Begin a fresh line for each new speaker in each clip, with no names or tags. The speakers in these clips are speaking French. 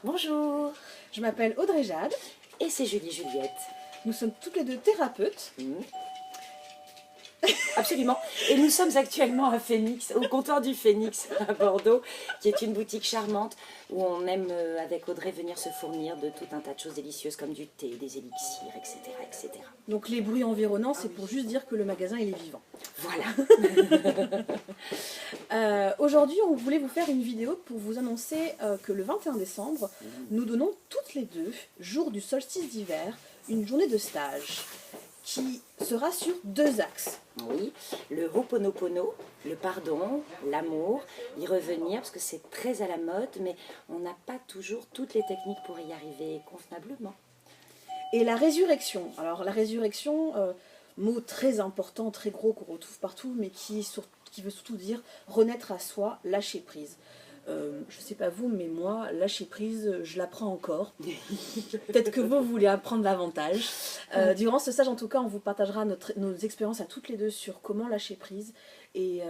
Bonjour,
Je m'appelle Audrey Jade,
et c'est Julie Juliette.
nous sommes toutes les deux thérapeutes.
Absolument. Et nous sommes actuellement à Phoenix, au comptoir du Phoenix à Bordeaux, qui est une boutique charmante où on aime avec Audrey venir se fournir de tout un tas de choses délicieuses comme du thé, des élixirs, etc. etc.
Donc les bruits environnants, c'est pour juste dire que le magasin il est vivant.
Voilà.
Aujourd'hui, on voulait vous faire une vidéo pour vous annoncer que le 21 décembre, nous donnons toutes les deux, jour du solstice d'hiver, une journée de stage qui sera sur 2 axes.
Oui, le Ho'oponopono, le pardon, l'amour, y revenir parce que c'est très à la mode, mais on n'a pas toujours toutes les techniques pour y arriver convenablement.
Et la résurrection. Alors la résurrection, mot très important, très gros qu'on retrouve partout, mais qui veut surtout dire renaître à soi, lâcher prise. Je ne sais pas vous, mais moi, lâcher prise, je l'apprends encore. Peut-être que vous voulez apprendre davantage. Durant ce stage, en tout cas, on vous partagera nos expériences à toutes les deux sur comment lâcher prise et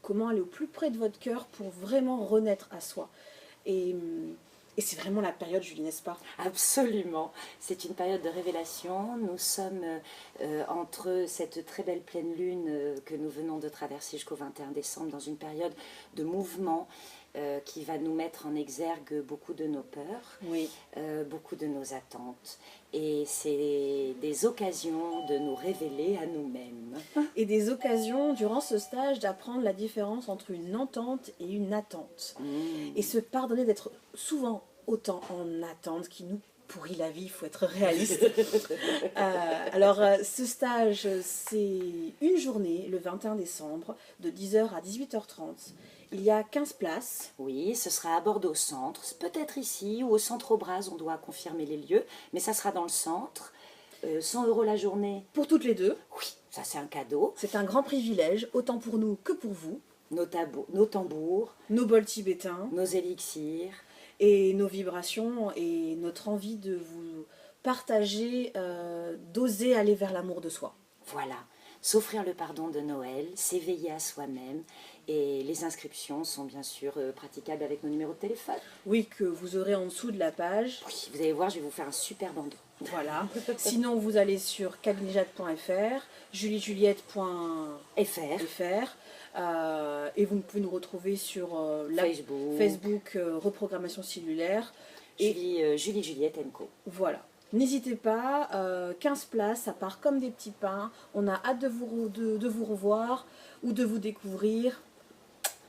comment aller au plus près de votre cœur pour vraiment renaître à soi. Et c'est vraiment la période, Julie, n'est-ce pas?
Absolument. C'est une période de révélation. Nous sommes entre cette très belle pleine lune que nous venons de traverser jusqu'au 21 décembre dans une période de mouvement qui va nous mettre en exergue beaucoup de nos peurs,
Oui.
beaucoup de nos attentes. Et c'est des occasions de nous révéler à nous-mêmes.
Et des occasions, durant ce stage, d'apprendre la différence entre une entente et une attente. Et se pardonner d'être souvent autant en attente qui nous pourrit la vie, il faut être réaliste. Ce stage, c'est une journée, le 21 décembre, de 10h à 18h30. Il y a 15 places.
Oui, ce sera à Bordeaux Centre, peut-être ici ou au Centre Aubraz, on doit confirmer les lieux, mais ça sera dans le centre. 100 € la journée.
Pour toutes les deux.
Oui, ça c'est un cadeau.
C'est un grand privilège, autant pour nous que pour vous.
Nos tambours,
nos bols tibétains,
nos élixirs.
Et nos vibrations et notre envie de vous partager, d'oser aller vers l'amour de soi.
Voilà, s'offrir le pardon de Noël, s'éveiller à soi-même. Et les inscriptions sont bien sûr praticables avec nos numéros de téléphone.
Oui, que vous aurez en dessous de la page.
Oui, vous allez voir, je vais vous faire un super bandeau.
Voilà. Sinon, vous allez sur cabinejade.fr, juliejuliette.fr et vous pouvez nous retrouver sur Facebook Reprogrammation Cellulaire.
Et Julie Juliette &Co.
Voilà. N'hésitez pas, 15 places, ça part comme des petits pains. On a hâte de vous revoir ou de vous découvrir.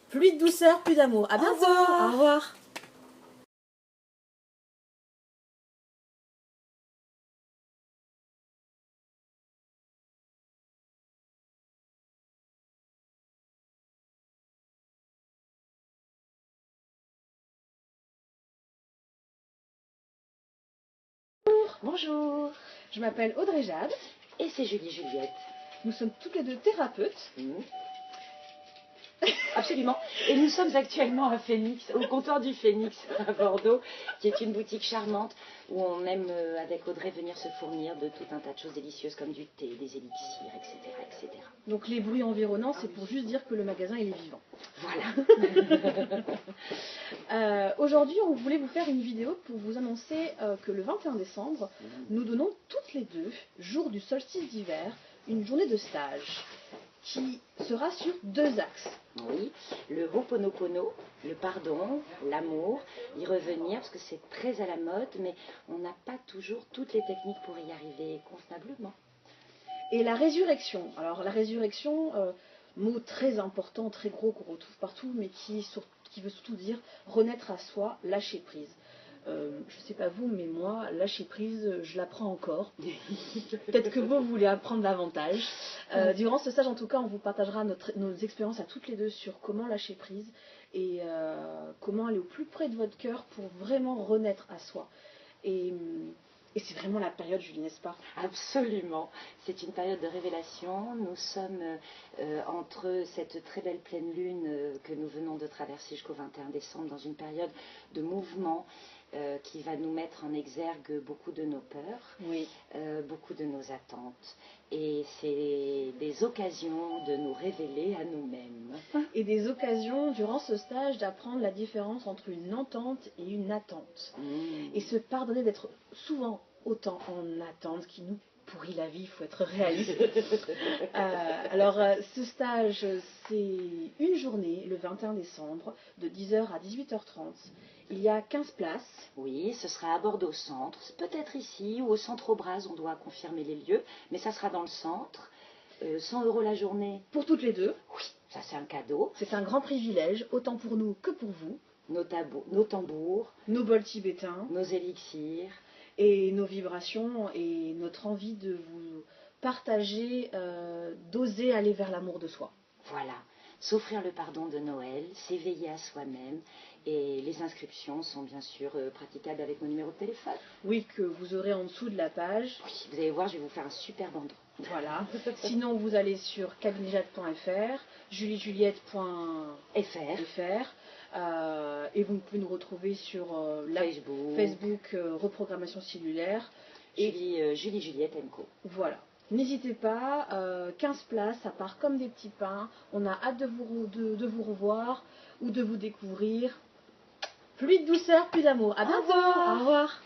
Plus de douceur, plus d'amour. À bientôt. Au revoir.
Bonjour,
je m'appelle Audrey Jade.
Et c'est Julie Juliette.
Nous sommes toutes les deux thérapeutes.
Absolument. Et nous sommes actuellement à Phoenix, au comptoir du Phoenix à Bordeaux, qui est une boutique charmante où on aime avec Audrey venir se fournir de tout un tas de choses délicieuses comme du thé, des élixirs, etc. etc.
Donc les bruits environnants, c'est pour juste dire que le magasin il est vivant.
Voilà.
Aujourd'hui, on voulait vous faire une vidéo pour vous annoncer que le 21 décembre, nous donnons toutes les deux, jour du solstice d'hiver, une journée de stage qui sera sur 2 axes.
Oui, le Ho'oponopono, le pardon, l'amour, y revenir parce que c'est très à la mode, mais on n'a pas toujours toutes les techniques pour y arriver convenablement.
Et la résurrection. Alors la résurrection, mot très important, très gros qu'on retrouve partout, mais qui veut surtout dire renaître à soi, lâcher prise. Je ne sais pas vous, mais moi, lâcher prise, je l'apprends encore. Peut-être que vous voulez apprendre davantage. Durant ce stage, en tout cas, on vous partagera nos expériences à toutes les deux sur comment lâcher prise et comment aller au plus près de votre cœur pour vraiment renaître à soi. Et c'est vraiment la période, Julie, n'est-ce pas?
Absolument. C'est une période de révélation. Nous sommes entre cette très belle pleine lune que nous venons de traverser jusqu'au 21 décembre dans une période de mouvement qui va nous mettre en exergue beaucoup de nos peurs,
Oui.
beaucoup de nos attentes. Et c'est des occasions de nous révéler à nous-mêmes.
Et des occasions, durant ce stage, d'apprendre la différence entre une entente et une attente. Et se pardonner d'être souvent autant en attente qui nous pourrit la vie, il faut être réaliste. Ce stage, c'est une journée, le 21 décembre, de 10h à 18h30. Il y a 15 places.
Oui, ce sera à Bordeaux Centre, peut-être ici ou au Centre Aubraz, on doit confirmer les lieux, mais ça sera dans le centre. 100 € la journée.
Pour toutes les deux.
Oui, ça c'est un cadeau.
C'est un grand privilège, autant pour nous que pour vous.
Nos tambours,
nos bols tibétains,
nos élixirs.
Et nos vibrations et notre envie de vous partager, d'oser aller vers l'amour de soi.
Voilà, s'offrir le pardon de Noël, s'éveiller à soi-même. Et les inscriptions sont bien sûr praticables avec mon numéro de téléphone.
Oui, que vous aurez en dessous de la page.
Oui, vous allez voir, je vais vous faire un super bandeau.
Voilà. Sinon, vous allez sur cabinejade.fr, juliejuliette.fr. Et vous pouvez nous retrouver sur Facebook Reprogrammation Cellulaire.
Et Julie Juliette Co.
Voilà. N'hésitez pas, 15 places, ça part comme des petits pains. On a hâte de vous revoir ou de vous découvrir. Plus de douceur, plus d'amour. À bientôt. Au revoir.